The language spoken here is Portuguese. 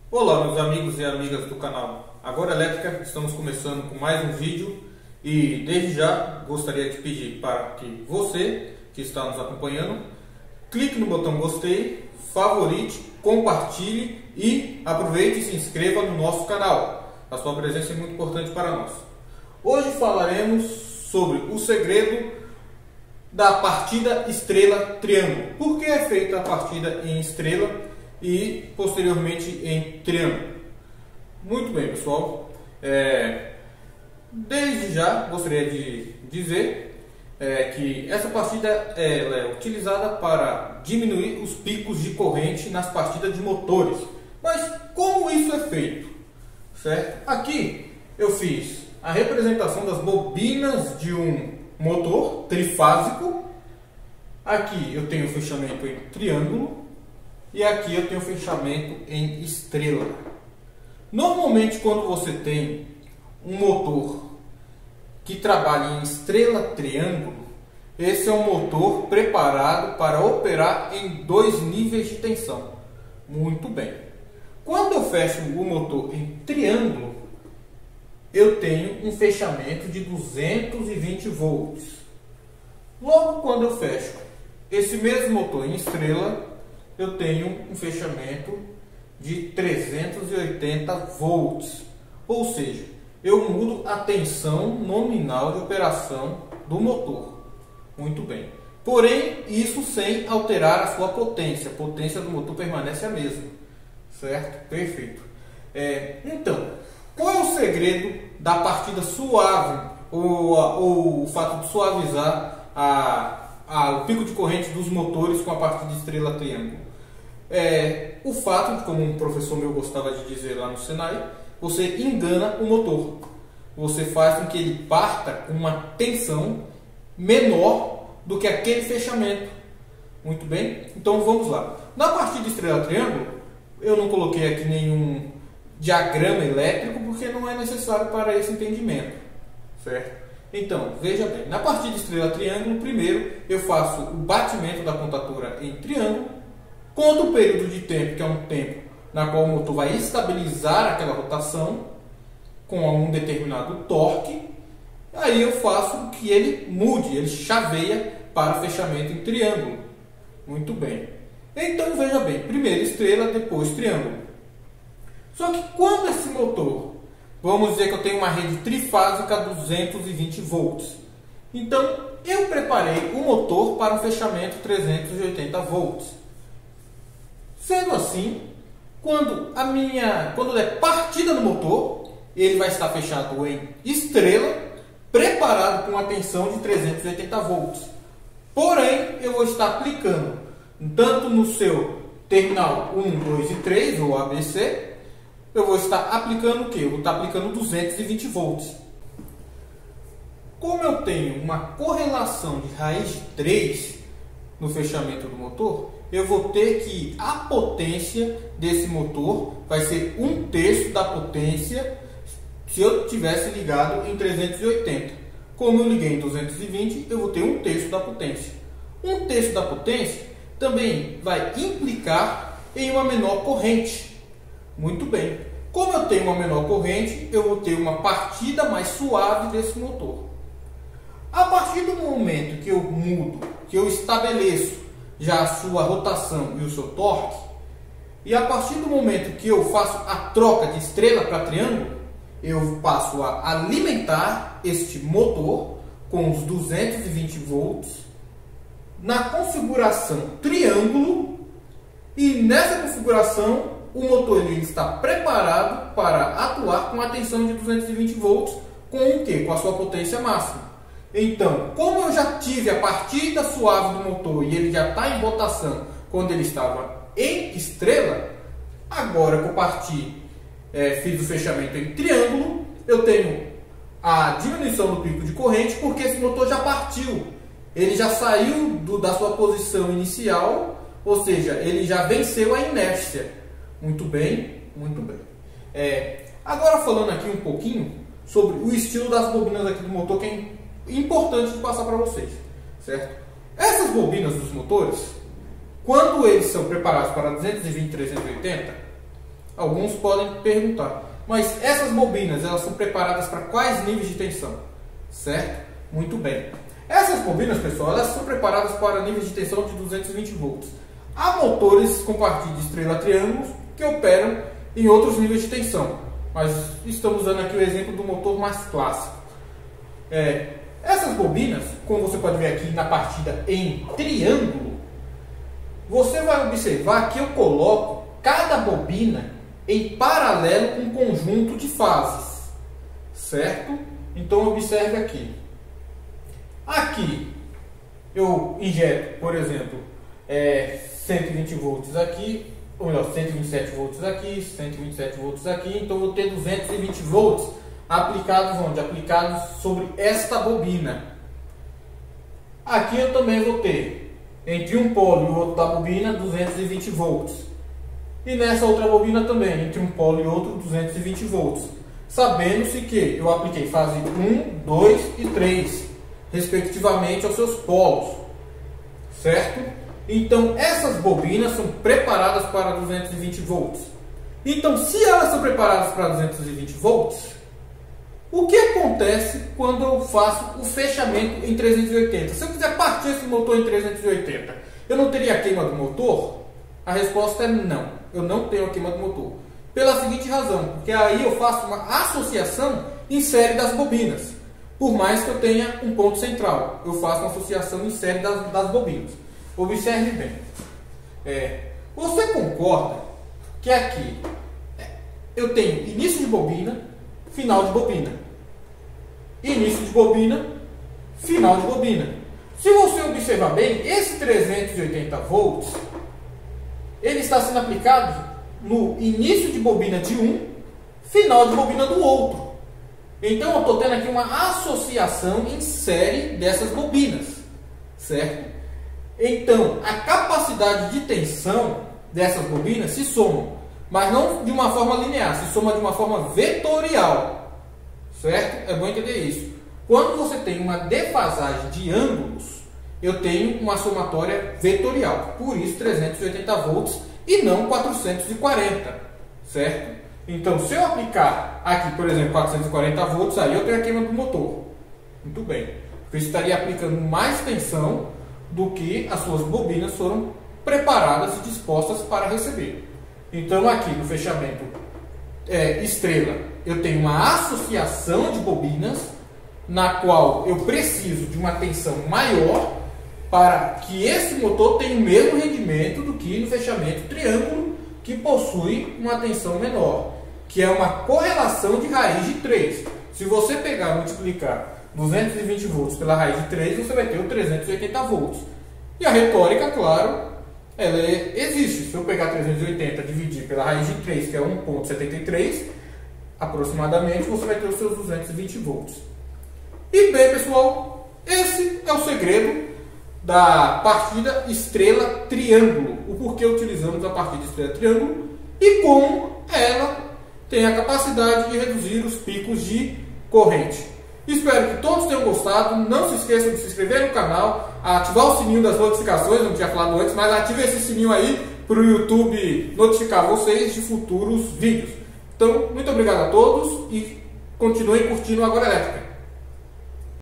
Olá, meus amigos e amigas do canal Agora Elétrica. Estamos começando com mais um vídeo e desde já gostaria de pedir para que você que está nos acompanhando clique no botão gostei, favorite, compartilhe e aproveite e se inscreva no nosso canal. A sua presença é muito importante para nós. Hoje falaremos sobre o segredo da partida estrela-triângulo. Por que é feita a partida em estrela e posteriormente em triângulo? Muito bem, pessoal. Desde já gostaria de dizer que essa partida ela é utilizada para diminuir os picos de corrente nas partidas de motores. Mas como isso é feito? Certo? Aqui eu fiz a representação das bobinas de um motor trifásico. Aqui eu tenho o fechamento em triângulo e aqui eu tenho o fechamento em estrela. Normalmente, quando você tem um motor que trabalha em estrela-triângulo, esse é um motor preparado para operar em dois níveis de tensão. Muito bem. Quando eu fecho o motor em triângulo, eu tenho um fechamento de 220 volts. Logo, quando eu fecho esse mesmo motor em estrela, eu tenho um fechamento de 380 volts. Ou seja, eu mudo a tensão nominal de operação do motor. Muito bem. Porém, isso sem alterar a sua potência. A potência do motor permanece a mesma. Certo? Perfeito. Então, qual é o segredo da partida suave, ou o fato de suavizar o pico de corrente dos motores com a partida de estrela-triângulo? O fato de, como um professor meu gostava de dizer lá no Senai, você engana o motor. Você faz com que ele parta com uma tensão menor do que aquele fechamento. Muito bem? Então vamos lá. Na partida de estrela-triângulo, eu não coloquei aqui nenhum diagrama elétrico porque não é necessário para esse entendimento, certo? Então, veja bem, na partida de estrela-triângulo, primeiro eu faço o batimento da contatura em triângulo, conto o período de tempo, que é um tempo na qual o motor vai estabilizar aquela rotação com um determinado torque, aí eu faço que ele mude, ele chaveia para fechamento em triângulo. Muito bem. Então, veja bem, primeiro estrela, depois triângulo. Só que quando esse motor, vamos dizer que eu tenho uma rede trifásica 220 volts. Então, eu preparei o motor para um fechamento 380 volts. Sendo assim, quando der partida no motor, ele vai estar fechado em estrela, preparado com uma tensão de 380 volts. Porém, eu vou estar aplicando tanto no seu terminal 1, 2 e 3, ou ABC, eu vou estar aplicando o que? Eu vou estar aplicando 220 volts. Como eu tenho uma correlação de raiz de 3 no fechamento do motor, eu vou ter que a potência desse motor vai ser 1/3 da potência se eu tivesse ligado em 380. Como eu liguei em 220, eu vou ter 1/3 da potência. 1/3 da potência também vai implicar em uma menor corrente. Muito bem. Como eu tenho uma menor corrente, eu vou ter uma partida mais suave desse motor. A partir do momento que eu mudo, que eu estabeleço já a sua rotação e o seu torque, e a partir do momento que eu faço a troca de estrela para triângulo, eu passo a alimentar este motor com os 220 volts na configuração triângulo, e nessa configuração o motor ele está preparado para atuar com a tensão de 220 volts com o quê? Com a sua potência máxima. Então, como eu já tive a partida suave do motor e ele já está em rotação quando ele estava em estrela, agora que eu parti, fiz o fechamento em triângulo, eu tenho a diminuição do pico de corrente porque esse motor já partiu. Ele já saiu da sua posição inicial, ou seja, ele já venceu a inércia. Muito bem, muito bem. Agora falando aqui um pouquinho sobre o estilo das bobinas aqui do motor, que é importante de passar para vocês, certo? Essas bobinas dos motores, quando eles são preparados para 220 e 380, Alguns podem perguntar, mas essas bobinas, elas são preparadas para quais níveis de tensão? Certo? Muito bem. Essas bobinas, pessoal, elas são preparadas para níveis de tensão de 220 volts. Há motores com partida de estrela triângulo que operam em outros níveis de tensão, mas estamos usando aqui o exemplo do motor mais clássico. Essas bobinas, como você pode ver aqui na partida em triângulo, você vai observar que eu coloco cada bobina em paralelo com um conjunto de fases, certo? Então observe aqui. Aqui eu injeto, por exemplo, 120 volts aqui, ou melhor, 127 volts aqui, 127 volts aqui, então vou ter 220 volts aplicados onde? Aplicados sobre esta bobina. Aqui eu também vou ter, entre um polo e o outro da bobina, 220 volts. E nessa outra bobina também, entre um polo e outro, 220 volts. Sabendo-se que eu apliquei fase 1, 2 e 3, respectivamente aos seus polos. Certo? Então, essas bobinas são preparadas para 220 volts. Então, se elas são preparadas para 220 volts, o que acontece quando eu faço o fechamento em 380? Se eu quiser partir esse motor em 380, eu não teria a queima do motor? A resposta é não. Eu não tenho a queima do motor. Pela seguinte razão, porque aí eu faço uma associação em série das bobinas. Por mais que eu tenha um ponto central, eu faço uma associação em série das bobinas. Observe bem. Você concorda que aqui eu tenho início de bobina, final de bobina. Início de bobina, final de bobina. Se você observar bem, esse 380 volts, ele está sendo aplicado no início de bobina de um, final de bobina do outro. Então eu estou tendo aqui uma associação em série dessas bobinas, certo? Então a capacidade de tensão dessas bobinas se somam, mas não de uma forma linear, se soma de uma forma vetorial, certo? É bom entender isso. Quando você tem uma defasagem de ângulos, eu tenho uma somatória vetorial, por isso 380 volts e não 440, certo? Então, se eu aplicar aqui, por exemplo, 440 volts, aí eu tenho a queima do motor. Muito bem. Porque eu estaria aplicando mais tensão do que as suas bobinas foram preparadas e dispostas para receber. Então, aqui no fechamento estrela, eu tenho uma associação de bobinas, na qual eu preciso de uma tensão maior para que esse motor tenha o mesmo rendimento do que no fechamento triângulo, que possui uma tensão menor, que é uma correlação de raiz de 3. Se você pegar e multiplicar 220 volts pela raiz de 3, você vai ter o 380 volts. E a retórica, claro, ela existe. Se eu pegar 380 e dividir pela raiz de 3, que é 1,73, aproximadamente, você vai ter os seus 220 volts. E bem, pessoal, esse é o segredo da partida estrela-triângulo. O porquê utilizamos a partida estrela-triângulo e como ela tem a capacidade de reduzir os picos de corrente. Espero que todos tenham gostado. Não se esqueçam de se inscrever no canal, ativar o sininho das notificações, não tinha falado antes, mas ative esse sininho aí para o YouTube notificar vocês de futuros vídeos. Então, muito obrigado a todos e continuem curtindo a Agora Elétrica.